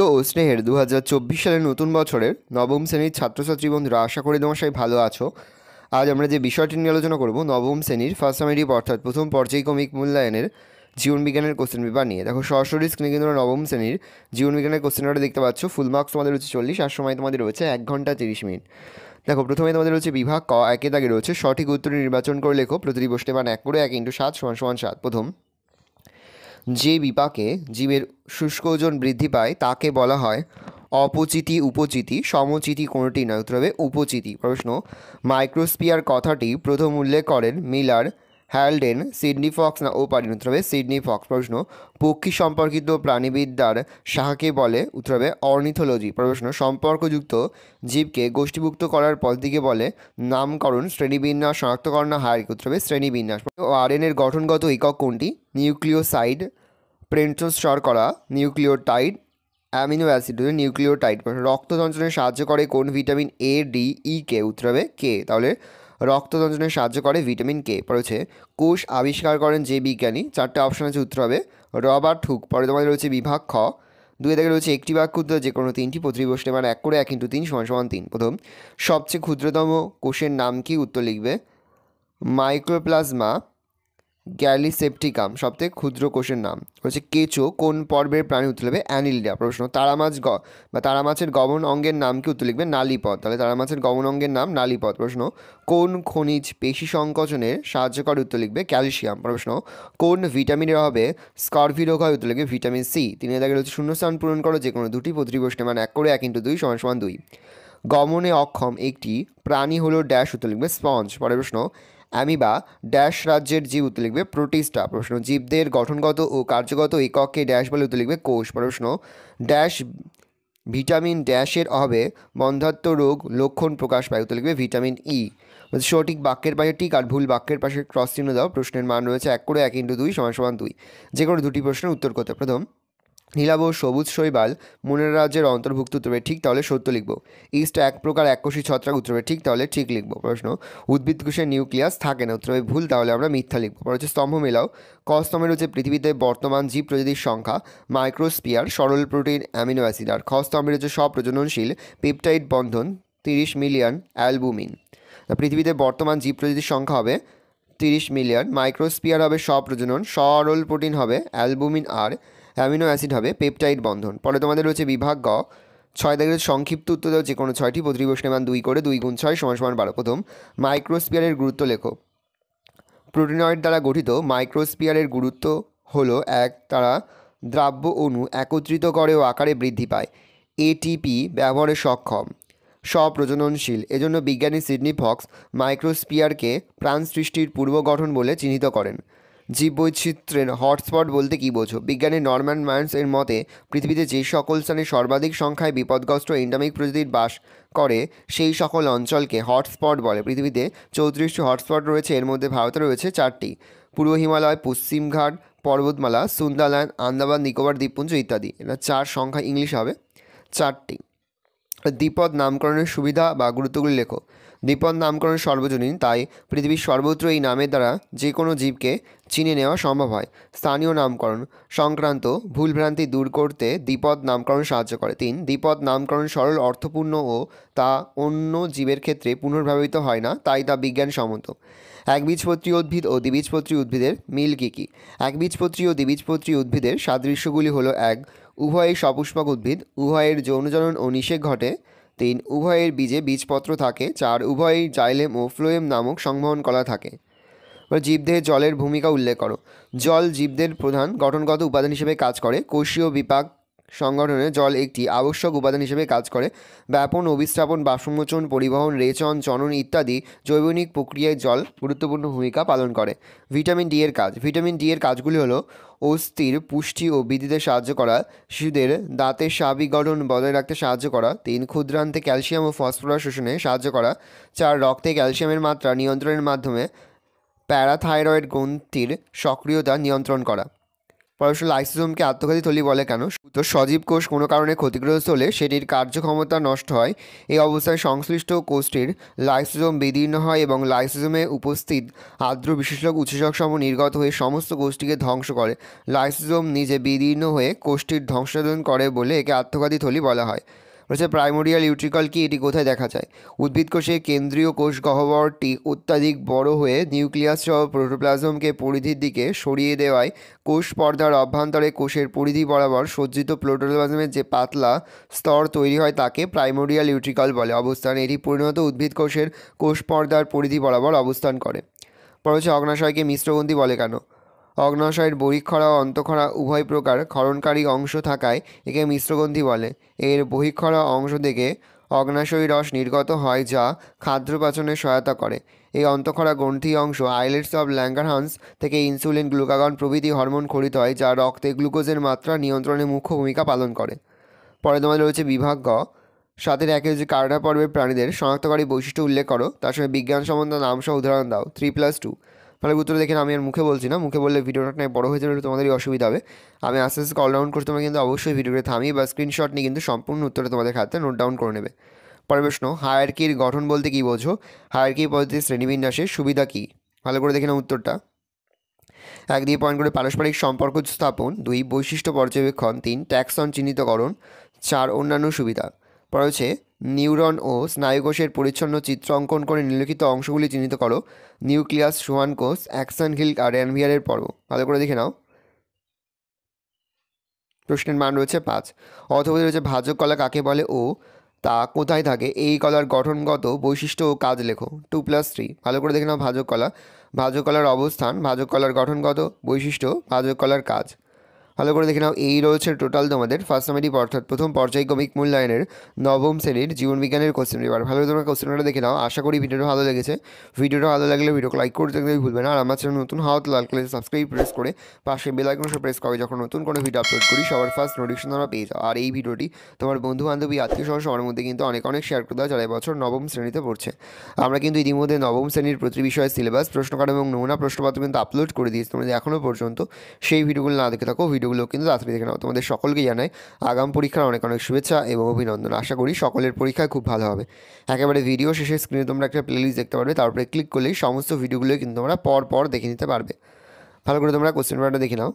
প্রিয় ও স্নেহের 2024 সালের নতুন বছরের নবম শ্রেণীর ছাত্রছাত্রী বন্ধুরা, আশা করি তোমার সবাই ভালো আছো। আজ আমরা যে বিষয়টি নিয়ে আলোচনা করব নবম শ্রেণীর ফার্স্ট সামেটিভ অর্থাৎ প্রথম পর্যায়ক্রমিক মূল্যায়নের জীবনবিজ্ঞানের কোশ্চেন পেপার নিয়ে। দেখো সরাসরি স্ক্রিনে কিন্তু নবম শ্রেণীর জীবনবিজ্ঞানের কোশ্চেন পেপারটা দেখতে পাচ্ছ। ফুল মার্কস তোমাদের রয়েছে 40 আর সময় তোমাদের রয়েছে 1 ঘন্টা 30 মিনিট। দেখো প্রথমে তোমাদের রয়েছে বিভাগ ক, একে দাগে রয়েছে সঠিক উত্তর নির্বাচন করে লেখো। প্রতিটি প্রশ্নে মান 1 করে 1 × 7 = 7। প্রথম, যে বিপাকে জীবের শুষ্ক ওজন বৃদ্ধি পায় তাকে বলা হয় অপচিতি, উপচিতি, সমচিতি কোনোটি নয়। উত্তর হবে উপচিতি। প্রশ্ন, মাইক্রোস্ফিয়ার কথাটি প্রথম উল্লেখ করেন মিলার, হ্যালডেন, সিডনি ফক্স না ওপারিন? উত্তর হবে সিডনি ফক্স। প্রশ্ন, পক্ষী সম্পর্কিত প্রাণীবিদ্যার শাখাকে বলে? উত্তর হবে অর্নিথোলজি। প্রশ্ন, সম্পর্কযুক্ত জীবকে গোষ্ঠীভুক্ত করার পদ্ধতিকে বলে? নামকরণ, শ্রেণীবিন্যাস, শনাক্তকরণ না হায়ারার্কি? উত্তর হবে শ্রেণীবিন্যাস। আরএনএর গঠনগত একক কোনটি? নিউক্লিওসাইড, পেন্টোজ শর্করা, নিউক্লিওটাইড, অ্যামিনো অ্যাসিড। নিউক্লিওটাইড। রক্ত সঞ্চালনে সাহায্য করে কোন ভিটামিন? এ, ডি, ই, কে? উত্তর হবে কে। তাহলে রক্ত সঞ্চালনে সাহায্য করে ভিটামিন কে। পড়েছে কোষ আবিষ্কার করেন যে বিজ্ঞানী? 4টে অপশন আছে, উত্তর হবে রবার্ট হুক। পরে তোমাদের রয়েছে বিভাগ খ, 2 থেকে রয়েছে একটি বাক্য উত্তর যে কোনো 3টি। প্রতিটি প্রশ্নে মান 1 করে 1 × 3 = 3। প্রথম, সবচেয়ে ক্ষুদ্রতম কোষের নাম কি? উত্তর লিখবে মাইক্রোপ্লাজমা গ্যালিসেপ্টিকাম। সবথেকে ক্ষুদ্র কোষের নাম হচ্ছে কেঁচো কোন পর্বের প্রাণী? উত্তর লিখবে অ্যানিলিডা। প্রশ্ন, তারা মাছের গমন অঙ্গের নাম কি? উত্তর লিখবে নালীপথ। তাহলে তারা মাছের গমন অঙ্গের নাম নালীপথ। প্রশ্ন, কোন খনিজ পেশি সংকোচনে সাহায্য করে? উত্তর লিখবে ক্যালসিয়াম। প্রশ্ন, কোন ভিটামিনের অভাবে স্কারভি রোগ হয়? উত্তর লিখবে ভিটামিন সি। 3 দাগে রয়েছে শূন্যস্থান পূরণ করো যে কোনো দুটি। প্রতিটি প্রশ্নে মান 1 করে 1 × 2 = 2। গমনে অক্ষম একটি প্রাণী হলো ড্যাশ? উত্তর লিখবে স্পঞ্জ। পরের প্রশ্ন, অ্যামিবা ড্যাশ রাজ্যের জীব? উত্তর লিখবে প্রোটিস্টা। প্রশ্ন, জীবদের গঠনগত ও কার্যগত এককে ড্যাশ বলে? উত্তর লিখবে কোষ। প্রশ্ন, ড্যাশ ভিটামিন ড্যাশের অভাবে বন্ধ্যাত্ব রোগ লক্ষণ প্রকাশ পায়? উত্তর লিখবে ভিটামিন ই। সঠিক বাক্যের পাশে টিক আর ভুল বাক্যের পাশে ক্রস চিহ্ন দাও। প্রশ্নের মান রয়েছে 1 করে 1 × 2 = 2। যে কোনো দুটি প্রশ্নের উত্তর করতে। প্রথম, নীলাভ সবুজ শৈবাল মনের রাজ্যের অন্তর্ভুক্ত? উত্তর ঠিক, তাহলে সত্য লিখব। ইস্ট এক প্রকার এককোষী ছত্রাক? উত্তর ঠিক, তাহলে ঠিক লিখব। প্রশ্ন, উদ্ভিদ কোষে নিউক্লিয়াস থাকে না? উত্তর ভুল, তাহলে আমরা মিথ্যা লিখব। পরে হচ্ছে স্তম্ভ মেলাও। ক স্তম্ভের হচ্ছে পৃথিবীতে বর্তমান জীব প্রজাতির সংখ্যা, মাইক্রোস্পিয়ার, সরল প্রোটিন, অ্যামিনো অ্যাসিড। আর খ স্তম্ভের হচ্ছে স্বপ্রজননশীল পেপটাইড বন্ধন, 30 মিলিয়ন অ্যালবুমিন। পৃথিবীতে বর্তমান জীব প্রজাতির সংখ্যা হবে 30 মিলিয়ন, মাইক্রোস্পিয়ার হবে স্বপ্রজনন, সরল প্রোটিন হবে অ্যালবুমিন, আর অ্যামিনো অ্যাসিড হবে পেপটাইড বন্ধন। পরে তোমাদের রয়েছে বিভাগ গ, 6 থেকে সংক্ষিপ্ত উত্তর দাও যে কোনো 6টি। প্রতিটি প্রশ্নের মান 2 করে 2 × 6 = 12। প্রথম, মাইক্রোস্পিয়ারের গুরুত্ব লেখো। প্রোটিনয়েড দ্বারা গঠিত মাইক্রোস্পিয়ারের গুরুত্ব হলো 1, তারা দ্রাব্য অণু একত্রিত করে ও আকারে বৃদ্ধি পায়। এটিপি ব্যবহারে সক্ষম, স্বপ্রজননশীল। এজন্য বিজ্ঞানী সিডনি ফক্স মাইক্রোস্পিয়ারকে প্রাণ সৃষ্টির পূর্ব গঠন বলে চিহ্নিত করেন। জীববৈচিত্র্যের হটস্পট বলতে কী বোঝো? বিজ্ঞানী নরম্যান মায়ার্স এর মতে পৃথিবীতে যে সকল স্থানে সর্বাধিক সংখ্যায় বিপদগ্রস্ত এন্ডেমিক প্রজাতির বাস করে সেই সকল অঞ্চলকে হটস্পট বলে। পৃথিবীতে 34টি হটস্পট রয়েছে, এর মধ্যে ভারতে রয়েছে 4টি: পূর্ব হিমালয়, পশ্চিমঘাট পর্বতমালা, সুন্দরল্যান্ড, আন্দামান নিকোবর দ্বীপপুঞ্জ ইত্যাদি। এটা 4 সংখ্যা, ইংলিশ হবে 4টি। দ্বিপদ নামকরণের সুবিধা বা গুরুত্বগুলি লেখো। দ্বিপদ নামকরণ সর্বজনীন, তাই পৃথিবীর সর্বত্র এই নামের দ্বারা যে কোনো জীবকে চিনে নেওয়া সম্ভব হয়। স্থানীয় নামকরণ সংক্রান্ত ভুলভ্রান্তি দূর করতে দ্বিপদ নামকরণ সাহায্য করে। 3, দ্বিপদ নামকরণ সরল, অর্থপূর্ণ ও তা অন্য জীবের ক্ষেত্রে পুনর্ব্যবহৃত হয় না, তাই তা বিজ্ঞানসম্মত। একবীজপত্রী উদ্ভিদ ও দ্বিবীজপত্রী উদ্ভিদের মিল কী কী? একবীজপত্রী ও দ্বিবীজপত্রী উদ্ভিদের সাদৃশ্যগুলি হলো: 1, উভয়ই সপুষ্পক উদ্ভিদ, উভয়ের যৌনজনন ও নিষেক ঘটে। 3, উভয়ের বীজে বীজপত্র থাকে। 4, উভয়েই জাইলেম ও ফ্লোয়েম নামক সংবহন কলা থাকে। জীবদেহে জলের ভূমিকা উল্লেখ করো। জল জীবদের প্রধান গঠনগত উপাদান হিসেবে কাজ করে। কোষীয় বিপাক সংগঠনে জল একটি আবশ্যক উপাদান হিসেবে কাজ করে। ব্যাপন, অভিস্রাবণ, বাষ্পমোচন, পরিবহন, রেচন, চনন ইত্যাদি জৈবনিক প্রক্রিয়ায় জল গুরুত্বপূর্ণ ভূমিকা পালন করে। ভিটামিন ডি এর কাজ। ভিটামিন ডি এর কাজগুলি হলো: অস্থির পুষ্টি ও বৃদ্ধিতে সাহায্য করা, শিশুদের দাঁতের স্বাভাবিক গঠন বজায় রাখতে সাহায্য করা। 3, ক্ষুদ্রান্তে ক্যালসিয়াম ও ফসফরাস শোষণে সাহায্য করা। 4, রক্তে ক্যালসিয়ামের মাত্রা নিয়ন্ত্রণের মাধ্যমে প্যারাথাইরয়েড গ্রন্থির সক্রিয়তা নিয়ন্ত্রণ করা। প্রশ্ন, লাইসোজোমকে আত্মঘাতী থলি বলে কেন? তো সজীব কোষ কোনো কারণে ক্ষতিগ্রস্ত হলে সেটির কার্যক্ষমতা নষ্ট হয়। এই অবস্থায় সংশ্লিষ্ট কোষটির লাইসোজোম বিদীর্ণ হয় এবং লাইসোজোমে উপস্থিত আর্দ্র বিশেষক উৎসেচক সমূহ নির্গত হয়ে সমস্ত কোষটিকে ধ্বংস করে। লাইসোজোম নিজে বিদীর্ণ হয়ে কোষটির ধ্বংসায়ন করে বলে একে আত্মঘাতী থলি বলা হয়। বলছে প্রাইমোরিয়াল ইউট্রিকল কি, এটি কোথায় দেখা যায়? উদ্ভিদ কোষে কেন্দ্রীয় কোষ গহ্বরটি অত্যাধিক বড় হয়ে নিউক্লিয়াস সহ প্রোটোপ্লাজমকে পরিধির দিকে সরিয়ে দেওয়ায় কোষ পর্দার অভ্যন্তরে কোষের পরিধি বরাবর সজ্জিত প্রোটোপ্লাজমের যে পাতলা স্তর তৈরি হয় তাকে প্রাইমোরিয়াল ইউট্রিকল বলে। অবস্থান, এটি পরিণত উদ্ভিদ কোষের কোষ পর্দার পরিধি বরাবর অবস্থান করে। পর হচ্ছে অগ্নাশয়কে মিশ্রগ্রন্থি বলে কেন? অগ্নাশয়ের বহিঃক্ষরা ও অন্তঃক্ষরা উভয় প্রকার ক্ষরণকারী অংশ থাকায় একে মিশ্রগ্রন্থি বলে। এর বহিঃক্ষরা অংশ থেকে অগ্নাশয়ী রস নির্গত হয় যা খাদ্যপাচনে সহায়তা করে। এই অন্তঃক্ষরা গ্রন্থি অংশ আইলেটস অব ল্যাঙ্গারহান্স থেকে ইনসুলিন, গ্লুকাগন প্রভৃতি হরমোন খরিত হয় যা রক্তে গ্লুকোজের মাত্রা নিয়ন্ত্রণে মুখ্য ভূমিকা পালন করে। পরে তোমাদের রয়েছে বিভাগ গ, 7-এর 1 হচ্ছে কার্ডা পর্বের প্রাণীদের শনাক্তকারী বৈশিষ্ট্য উল্লেখ করো, তার সঙ্গে বিজ্ঞান সম্বন্ধে নাম সহ উদাহরণ দাও। 3+2। তাহলে উত্তর দেখেন, আমি আর মুখে বলছি না, মুখে বললে ভিডিওটা বড় হয়ে যাবে, তোমাদেরই অসুবিধা হবে। আমি আস্তে আস্তে কল ডাউন করতে, তোমরা কিন্তু অবশ্যই ভিডিওটা থামিয়ে বা স্ক্রিনশট নিয়ে কিন্তু সম্পূর্ণ উত্তরটা তোমাদের খাতে নোট ডাউন করে নেবে। পরের প্রশ্ন, হায়ারকির গঠন বলতে কী বোঝো? হায়ারকি পদ্ধতির শ্রেণীবিন্যাসের সুবিধা কী? ভালো করে দেখে নাও উত্তরটা। 1 দিয়ে পয়েন্ট করে পারস্পরিক সম্পর্ক স্থাপন, 2 বৈশিষ্ট্য পর্যবেক্ষণ, 3 ট্যাক্সন চিহ্নিতকরণ, 4 অন্যান্য সুবিধা। পরে হচ্ছে নিউরন ও স্নায়ুকোষের পরিচ্ছন্ন চিত্র অঙ্কন করে নিম্নলিখিত অংশগুলি চিহ্নিত করো। নিউক্লিয়াস, সোহান কোষ, অ্যাকসন হিল আর র্যানভিয়ারের পর্ব। ভালো করে দেখে নাও। প্রশ্নের মান রয়েছে 5। অথবা রয়েছে ভাজক কলা কাকে বলে ও তা কোথায় থাকে? এই কলার গঠনগত বৈশিষ্ট্য ও কাজ লেখো। 2+3। ভালো করে দেখে নাও ভাজক কলা। ভাজক কলার অবস্থান, ভাজক কলার গঠনগত বৈশিষ্ট্য, ভাজক কলার কাজ। ভালো করে দেখে নাও। এই রয়েছে টোটাল তোমাদের ফার্স্ট সামেটিভ অর্থাৎ প্রথম পর্যায়ক্রমিক মূল্যায়নের নবম শ্রেণীর জীবনবিজ্ঞানের কোশ্চেন পেপার। ভালো তোমরা কোশ্চেন পেপারটা দেখে নাও। আশা করি ভিডিওটা ভালো লেগেছে। ভিডিওটা ভালো লাগলে ভিডিওকে লাইক করতে ভুলবে না। আর আমার চ্যানেল নতুন হওয়া লাল কালার সাবস্ক্রাইব প্রেস করে পাশে বেল আইকন প্রেস করে যখন নতুন কোনো ভিডিও আপলোড করি সবার ফার্স্ট নোটিফিকেশন তোমরা পেয়ে যাও। আর এই ভিডিওটি তোমার বন্ধু বান্ধবী আত্মীয় সহ সবার মধ্যে কিন্তু অনেক শেয়ার করে দাও যারা এবছর নবম শ্রেণীতে পড়ছে। আমরা কিন্তু ইতিমধ্যে নবম শ্রেণীর প্রতি বিষয়ের সিলেবাস, প্রশ্নকার এবং নমুনা প্রশ্নপত্র কিন্তু আপলোড করে দিয়েছি। তোমরা এখনও পর্যন্ত সেই ভিডিওগুলো না দেখে থাকো, ভিডিওগুলো কিন্তু তাড়াতাড়ি দেখে নাও। তোমাদের সকলকে জানাই আগাম পরীক্ষার অনেক শুভেচ্ছা এবং অভিনন্দন। আশা করি সকলের পরীক্ষায় খুব ভালো হবে। একেবারে ভিডিও শেষে স্ক্রিনে তোমরা একটা প্লেলিস্ট দেখতে পারবে, তারপরে ক্লিক করলেই সমস্ত ভিডিওগুলোই কিন্তু তোমরা পর দেখে নিতে পারবে। ভালো করে তোমরা কোশ্চেন পেপারটা দেখে নাও।